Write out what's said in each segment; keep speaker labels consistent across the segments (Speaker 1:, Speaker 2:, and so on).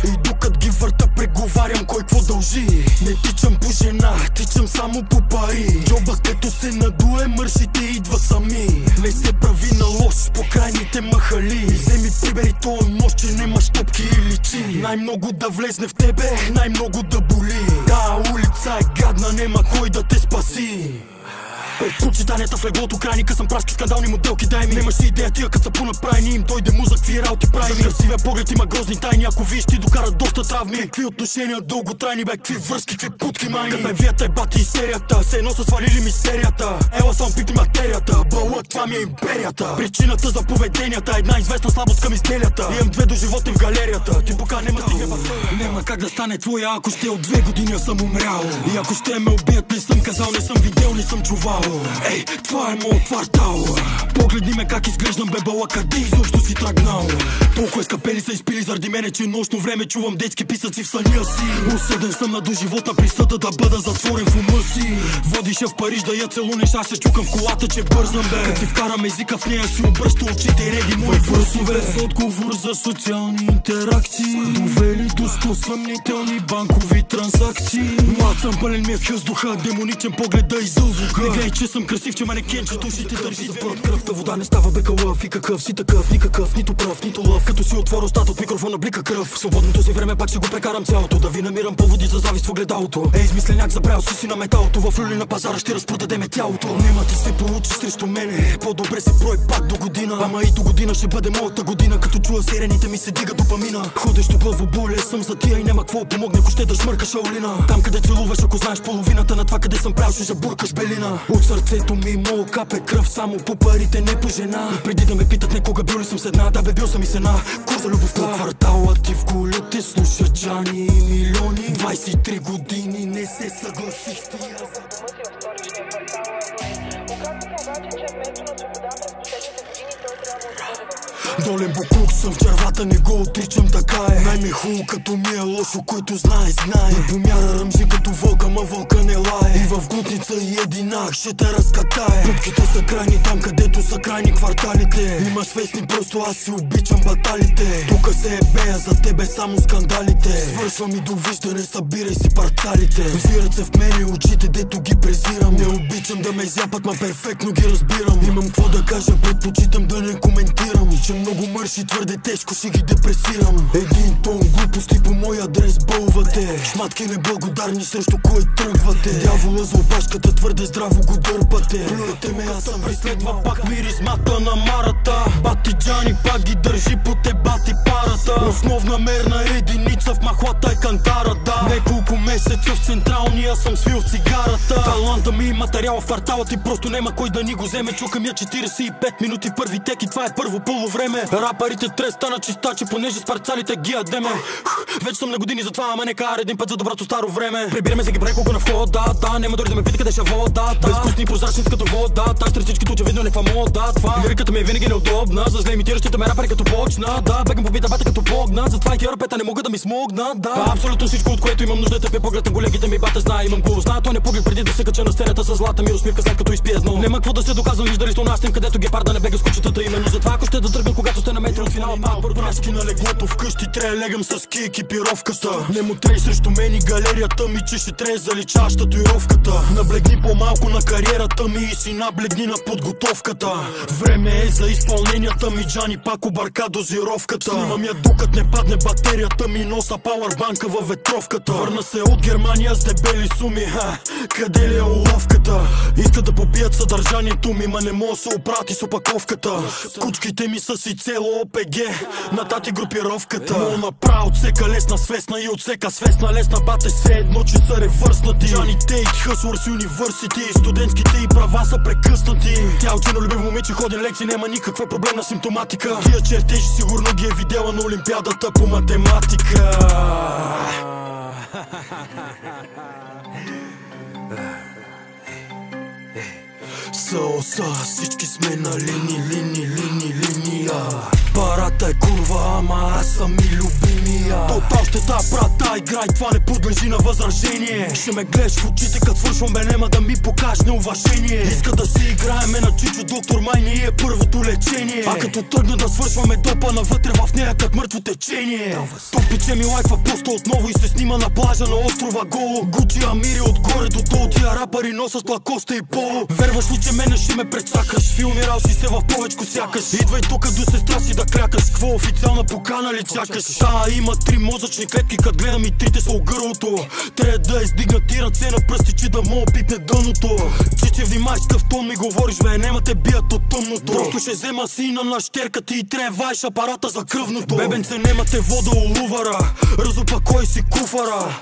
Speaker 1: И докато ги върта преговарям кой какво дължи. Не тичам по жена, тичам само по пари. Джоба като се надуе, мършите идват сами. Не се прави на лош по крайните махали. Вземи прибери този нощ, че нема топки и личи. Най-много да влезне в тебе, най-много да боли. Да, улица е гадна, нема кой да те спаси. Предпочитанията в леглото, крайника съм прашки, скандални моделки, дай ми. Немаш си идея тия като са понаправени, им дойде музък, какви работи прави. С красивия поглед има грозни тайни, ако виж ти докарат доста травми. Какви отношения дълготрайни, бе, какви връзки, какви путки майни. Къде вията е бати истерията, все едно са свалили мистерията. Ела само пикни материята, бълък, това ми е империята. Причината за поведенията, една известна слабост към изделията. Имам две до живота в галерията, ти пока нема стигне батерия. Нема как да стане твоя, ако ще от 2 години съм умрял. И ако ще ме убият, не съм казал, не съм видел, не съм чувал. Ей, това е моят квартал. Погледни ме как изглеждам, бе, бала, къде изобщо си тръгнал. Толкова скапели са изпили заради мене, че нощно време чувам детски писъци в съня си. Осъден съм на доживотна присъда да бъда затворен в ума си. Водиша в Париж да я целунеш, аз се чукам в колата, че бързам, бе. Като си вкарам езика в нея си обръща очите и реди мои върсове. С отговор за социални интеракции, довели до 100 съмнителни банкови транзакции. Млад съм, пълен ми е в въздуха, демоничен поглед да изълзвука. Не гледай, че съм красив, че манекенчето ще те държи за път. Кръвта вода не става бекалъв и какъв си такъв, никакъв, нито пръв, нито лъв. Като си отворя устата от микрофона блика кръв. В свободното си време пак ще го прекарам цялото, да ви намирам поводи за завист в огледалото. Ей, измисленяк, забрал си на металото, в люли на пазара ще разпродадеме тялото. Нема ти се получи срещу мене, по-добре се брой пак до година. Ама и до година ще бъде моята година, като чуя сирените ми се дига допамина. Ходещо главоболие съм за тия и няма какво помогне, ако ще да шмъркаш аулина. Там къде целуваш, ако знаеш половината на това къде съм прял, ще буркаш белина. От сърцето ми мол капе кръв само по парите, не по жена. Преди да ме питат некога бил ли съм с една, да бе бил съм и с една. Кур за любовта. По квартала ти в колите слушат Джани и милиони. 23 години не се съгласих с тия. Долен буклук съм в червата, не го отричам, така е. Най-ми хубаво като ми е лошо, който знае. И помяра ръмжи като вълка, ма вълка не лае. И в глутница и единах ще те разкатае. Путките са крайни там, където са крайни кварталите. Имаш вестни, просто аз си обичам баталите. Тука се е бея, за тебе само скандалите. Свършвам и довиждане, събирай си парцалите. Взират се в мене очите, дето ги презирам. Не обичам да ме зяпат, ма перфектно ги разбирам. Имам какво да кажа, предпочитам да не коментирам. Че много мърши, твърде тежко си ги депресирам. Един тон глупости по мой адрес бълвате. Шматки неблагодарни, срещу кой тръгвате. Дявола за опашката, твърде здраво го дърпате. Плюете ме, аз съм преследва пак миризмата на марата. Бати Джани пак ги държи по тебати парата. Основна мерна единица в махлата е кантара, да. Неколко месеца в централния съм свил цигарата. Таланта ми и материала в квартала ти просто нема кой да ни го вземе. Чукам я 45 минути първи тек и това е първо полувреме. Рапарите треста на чистачи, понеже с парцалите ги ядеме. Вече съм на години за това, ама не кара един път за доброто старо време. Прибираме се ги прави колко на входа, да. Нема дори да ме пита къде ще вода, да. Безвкусни и прозрачни като вода, та ще всичкито очевидно някаква мода, това. Лириката ми е винаги неудобна, за зле имитиращите ме рапари като почна, да. Бегам по бита бата като погна, затова и херапета не могат да ми смогна, да. Абсолютно всичко, от което имам нужда, тъпе поглед на колегите ми, бата знае, имам го. Знае, той не поглед преди да се кача на сцената с злата ми усмивка, след като изпие дно. Нема какво да се доказвам, виждали сто настим, където гепарда не бега с кучетата. Именно затова, ако ще да тръгна, когато сте на метро от финала, браски на леглото вкъщи, трябва легам с ки екипировката. Не му трей срещу мен и галерията ми, че ще трябва заличаш татуировката. Наблегни по-малко на кариерата ми и си наблегни на подготовката. Време е за изпълненията ми, Джани пак обърка дозировката. Снимам я докато не падне батерията ми, носа пауърбанка във ветровката. Върна се от Германия с дебели суми, къде ли е уловката? Иска да попият съдържанието ми, ма не мога да се оправи с опаковката. Кучките ми са си цело ОПГ, на тати групировката. Но направо отсека лесна свестна и отсека свестна лесна, бате се едно, че са ревърснати. Джани Тейт, Хъслърс Юниверсити, студентските и права са прекъснати. Тя учено любив момиче, ходи лекции, няма никаква проблемна симптоматика. Тия чертежи сигурно ги е видела на олимпиадата по математика. Са, всички сме на линия. Парата е курва, ама аз съм и любимия. Тотал ще Още тая прата игра и това не подлежи на възражение. Ще ме гледаш в очите като свършвам, бе нема да ми покажеш неуважение. Иска да си играеме на чичо, доктор, май не е първото лечение. А като тръгна да свършваме допа навътре в нея като мъртво течение. То пиче ми лайква поста отново и се снима на плажа на острова Голо. Гучи Амири отгоре до долу, тия рапъри носят лакоста и поло. Верваш ли, че мене ще ме прецакаш? Филмирал си се в повечко сякаш. Идвай тука до сестра си да крякаш. Кво официална покана ли чакаш? Има 3 мозъчни клетки, като гледам и 3-те са огърлото. Трябва да издигна ти ръце на пръсти, че да мога пипне дъното. Чиче, внимай с къв тон ми говориш, бе, нема те бият от тъмното. Просто ще взема сина на щерка ти и трябваш апарата за кръвното. Бебенце, нема те вода улувара, разопакой си куфара.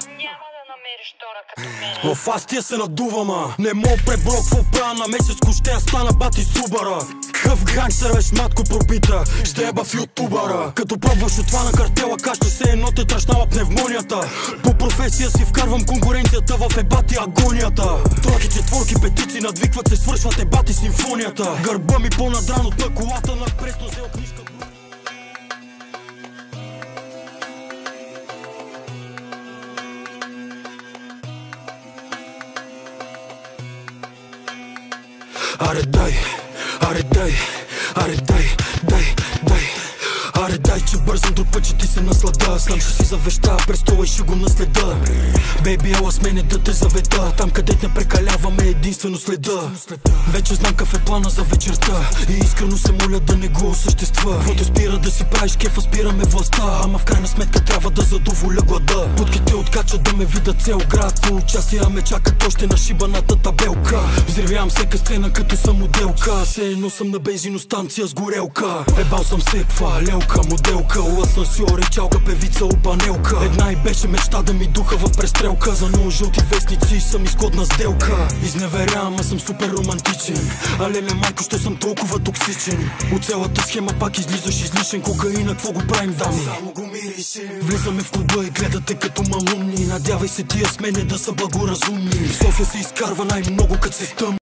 Speaker 1: В аз тия се надувама. Не мога пребро какво правя на месец, ще я стана бати Субара. Къв гангстер веш матко пробита, ще еба в ютубъра. Като пробваш от това на картела, каща се едно те тръщнава пневмонията. По професия си вкарвам конкуренцията в ебати агонията. Тройки, четворки, петици надвикват се, свършват ебати симфонията. Гърба ми по-надран от на колата, на пресно взел книжка. Аре дай, аре дай, аре дай, дай, дай. Аре дай, че бързам друг път, че ти се наслада. Знам, ще си завеща, престола и ще го наследа. Бейби, ела с мене да те заведа. Там където не прекаляваме единствено следа. Вече знам какъв е плана за вечерта и искрено се моля да не го осъществя. Каквото спира да си правиш кефа, спираме властта. Ама в крайна сметка трябва да задоволя глада. Путките откачат да ме видят цел град. По участия ме чакат още на шибаната табелка. Взривявам всека сцена като съм моделка. Се едно съм на бензиностанция с горелка. Ебал съм се ква, лелка, моделка. Асансьор и чалка, певица, опанелка. Една и беше мечта да ми духа в престрелка. За много жълти вестници съм изгодна сделка. Изневерявам, а съм супер романтичен. А леле майко, що съм толкова токсичен. От цялата схема пак излизаш излишен. Кокаина, какво го правим, дами? Само го миришем. Влизаме в клуба и гледате като малумни. Надявай се тия с мене да са благоразумни. В София се изкарва най-много като се стъм.